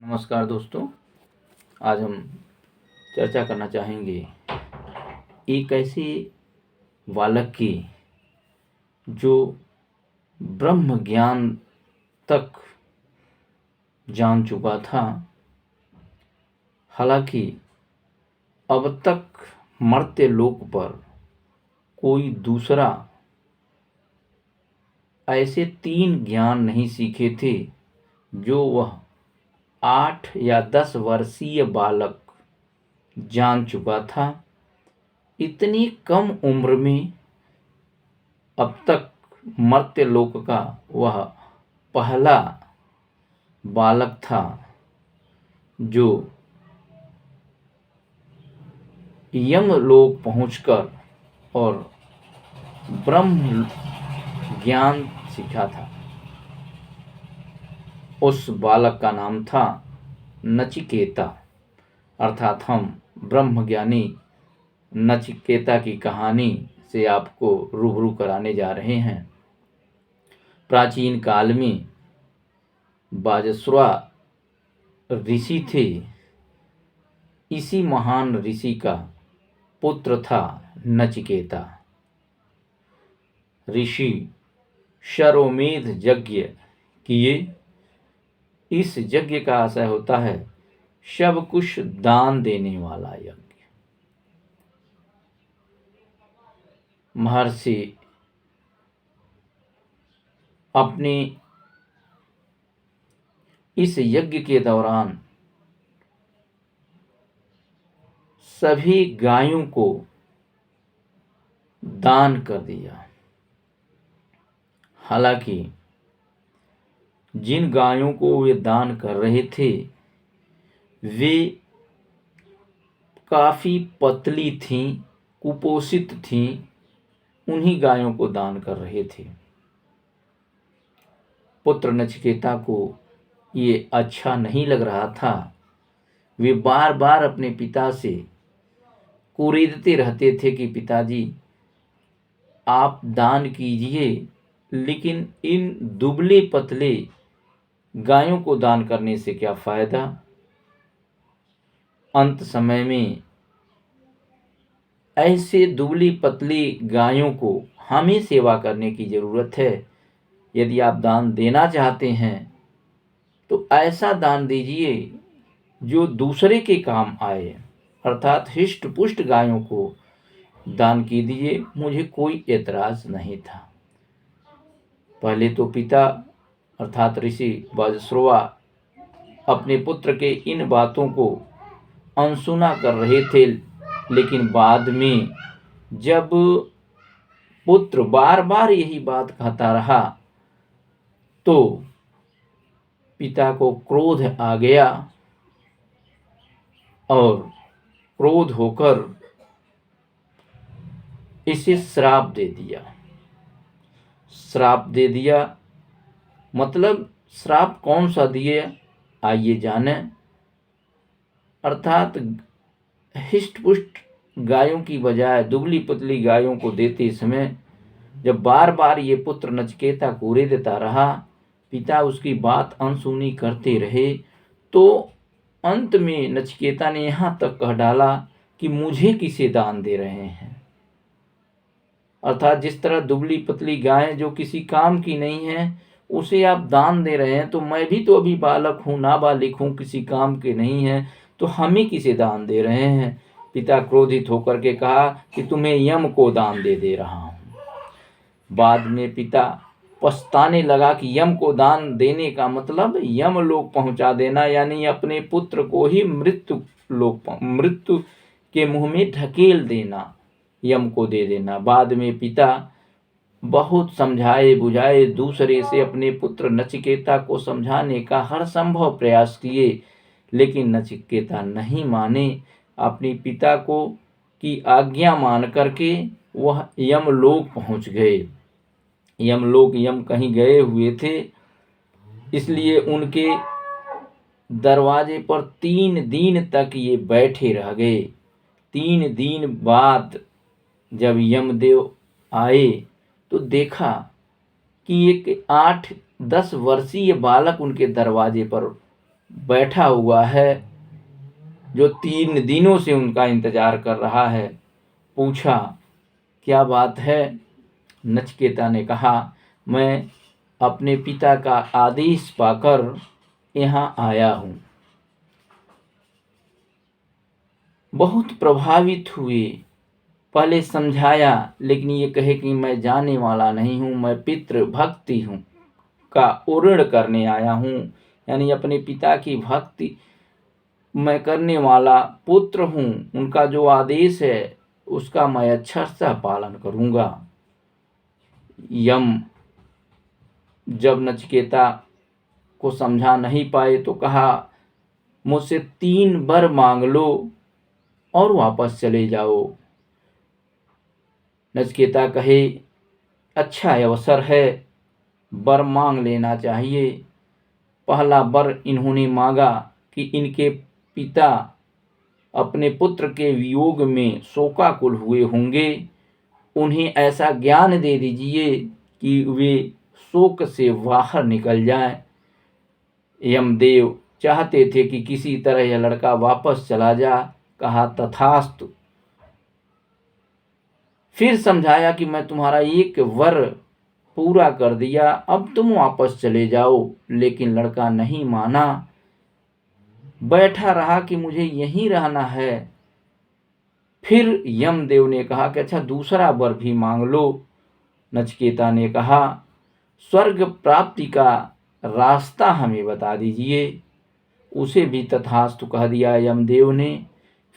नमस्कार दोस्तों। आज हम चर्चा करना चाहेंगे एक ऐसे बालक की जो ब्रह्म ज्ञान तक जान चुका था। हालांकि अब तक मर्त्य लोक पर कोई दूसरा ऐसे 3 ज्ञान नहीं सीखे थे जो वह 8 या 10 वर्षीय बालक जान चुका था। इतनी कम उम्र में अब तक मर्त्य लोक का वह पहला बालक था जो यमलोक पहुंचकर और ब्रह्म ज्ञान सीखा था। उस बालक का नाम था नचिकेता। अर्थात हम ब्रह्मज्ञानी नचिकेता की कहानी से आपको रूबरू कराने जा रहे हैं। प्राचीन काल में बाजस्वा ऋषि थे। इसी महान ऋषि का पुत्र था नचिकेता। ऋषि शर्वमेध यज्ञ किए। इस यज्ञ का आशय होता है सब कुछ दान देने वाला यज्ञ। महर्षि अपने इस यज्ञ के दौरान सभी गायों को दान कर दिया। हालांकि जिन गायों को वे दान कर रहे थे वे काफी पतली थीं, कुपोषित थीं। उन्हीं गायों को दान कर रहे थे। पुत्र नचिकेता को ये अच्छा नहीं लग रहा था। वे बार बार अपने पिता से कुरेदते रहते थे कि पिताजी आप दान कीजिए, लेकिन इन दुबले पतले गायों को दान करने से क्या फायदा। अंत समय में ऐसे दुबली पतली गायों को हमें सेवा करने की जरूरत है। यदि आप दान देना चाहते हैं तो ऐसा दान दीजिए जो दूसरे के काम आए। अर्थात हिष्ट पुष्ट गायों को दान कीजिए। मुझे कोई एतराज नहीं था। पहले तो पिता अर्थात ऋषि बाजस्वा अपने पुत्र के इन बातों को अनसुना कर रहे थे, लेकिन बाद में जब पुत्र बार बार यही बात कहता रहा तो पिता को क्रोध आ गया और क्रोध होकर इसे श्राप दे दिया। श्राप दे दिया मतलब श्राप कौन सा दिए आइए जाने। अर्थात हिष्ट पुष्ट गायों की बजाय दुबली पतली गायों को देते समय जब बार बार ये पुत्र नचिकेता कोरे देता रहा, पिता उसकी बात अनसुनी करते रहे, तो अंत में नचिकेता ने यहाँ तक कह डाला कि मुझे किसे दान दे रहे हैं। अर्थात जिस तरह दुबली पतली गाय जो किसी काम की नहीं है उसे आप दान दे रहे हैं, तो मैं भी तो अभी बालक हूँ, नाबालिग हूँ, किसी काम के नहीं है, तो हमें किसे दान दे रहे हैं। पिता क्रोधित होकर के कहा कि तुम्हें यम को दान दे रहा हूँ। बाद में पिता पछताने लगा कि यम को दान देने का मतलब यम लोक पहुंचा देना, यानी अपने पुत्र को ही मृत्यु के मुंह में ढकेल देना, यम को दे देना। बाद में पिता बहुत समझाए बुझाए दूसरे से अपने पुत्र नचिकेता को समझाने का हर संभव प्रयास किए, लेकिन नचिकेता नहीं माने। अपने पिता को की आज्ञा मान करके वह यमलोक पहुंच गए। यमलोक यम कहीं गए हुए थे, इसलिए उनके दरवाजे पर 3 दिन तक ये बैठे रह गए। 3 दिन बाद जब यमदेव आए तो देखा कि एक 8-10 वर्षीय बालक उनके दरवाजे पर बैठा हुआ है, जो 3 दिनों से उनका इंतजार कर रहा है। पूछा, क्या बात है? नचिकेता ने कहा, मैं अपने पिता का आदेश पाकर यहाँ आया हूँ। बहुत प्रभावित हुए। पहले समझाया, लेकिन ये कहे कि मैं जाने वाला नहीं हूँ, मैं पितृभक्ति हूँ का ऋण करने आया हूँ, यानी अपने पिता की भक्ति मैं करने वाला पुत्र हूँ। उनका जो आदेश है उसका मैं अच्छा सा पालन करूँगा। यम जब नचिकेता को समझा नहीं पाए तो कहा, मुझसे 3 वर मांग लो और वापस चले जाओ। नचिकेता कहे, अच्छा अवसर है, वर मांग लेना चाहिए। पहला वर इन्होंने मांगा कि इनके पिता अपने पुत्र के वियोग में शोकाकुल हुए होंगे, उन्हें ऐसा ज्ञान दे दीजिए कि वे शोक से बाहर निकल जाएं। यमदेव चाहते थे कि किसी तरह यह लड़का वापस चला जा। कहा, तथास्तु। फिर समझाया कि मैं तुम्हारा एक वर पूरा कर दिया, अब तुम वापस चले जाओ। लेकिन लड़का नहीं माना, बैठा रहा कि मुझे यहीं रहना है। फिर यमदेव ने कहा कि अच्छा दूसरा वर भी मांग लो। नचिकेता ने कहा, स्वर्ग प्राप्ति का रास्ता हमें बता दीजिए। उसे भी तथास्तु कह दिया यमदेव ने।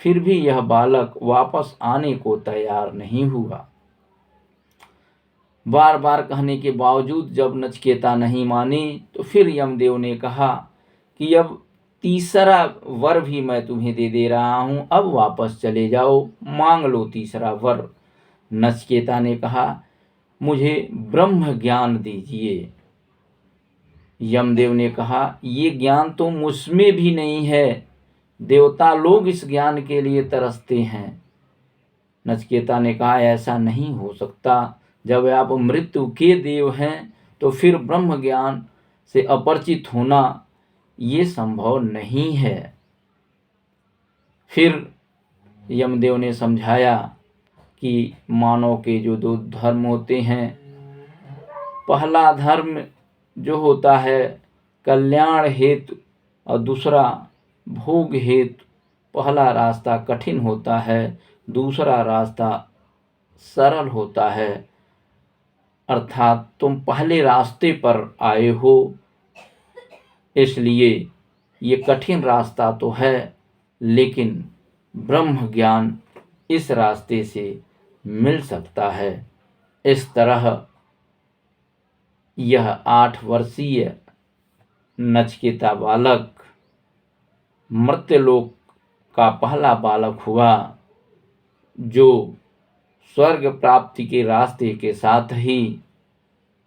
फिर भी यह बालक वापस आने को तैयार नहीं हुआ। बार बार कहने के बावजूद जब नचिकेता नहीं माने तो फिर यमदेव ने कहा कि अब तीसरा वर भी मैं तुम्हें दे रहा हूँ, अब वापस चले जाओ, मांग लो तीसरा वर। नचिकेता ने कहा, मुझे ब्रह्म ज्ञान दीजिए। यमदेव ने कहा, ये ज्ञान तो मुझमें भी नहीं है, देवता लोग इस ज्ञान के लिए तरसते हैं। नचिकेता ने कहा, ऐसा नहीं हो सकता, जब आप मृत्यु के देव हैं तो फिर ब्रह्म ज्ञान से अपरिचित होना ये संभव नहीं है। फिर यमदेव ने समझाया कि मानव के जो 2 धर्म होते हैं, पहला धर्म जो होता है कल्याण हेतु और दूसरा भोग हेतु। पहला रास्ता कठिन होता है, दूसरा रास्ता सरल होता है। अर्थात तुम पहले रास्ते पर आए हो, इसलिए ये कठिन रास्ता तो है, लेकिन ब्रह्म ज्ञान इस रास्ते से मिल सकता है। इस तरह यह 8 वर्षीय नचिकेता बालक मर्त्यलोक का पहला बालक हुआ, जो स्वर्ग प्राप्ति के रास्ते के साथ ही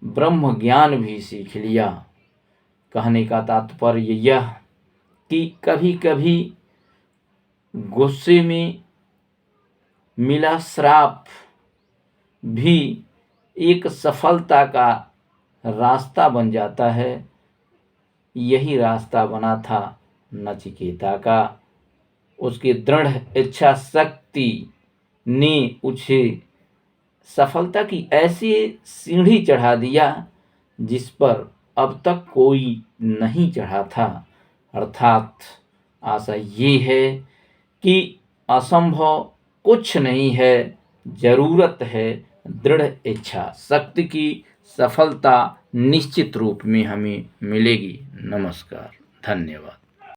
ब्रह्म ज्ञान भी सीख लिया। कहने का तात्पर्य यह कि कभी कभी गुस्से में मिला श्राप भी एक सफलता का रास्ता बन जाता है। यही रास्ता बना था नचिकेता का। उसकी दृढ़ इच्छा शक्ति ने उसे सफलता की ऐसी सीढ़ी चढ़ा दिया जिस पर अब तक कोई नहीं चढ़ा था। अर्थात आशा ये है कि असंभव कुछ नहीं है, जरूरत है दृढ़ इच्छा शक्ति की। सफलता निश्चित रूप में हमें मिलेगी। नमस्कार, धन्यवाद।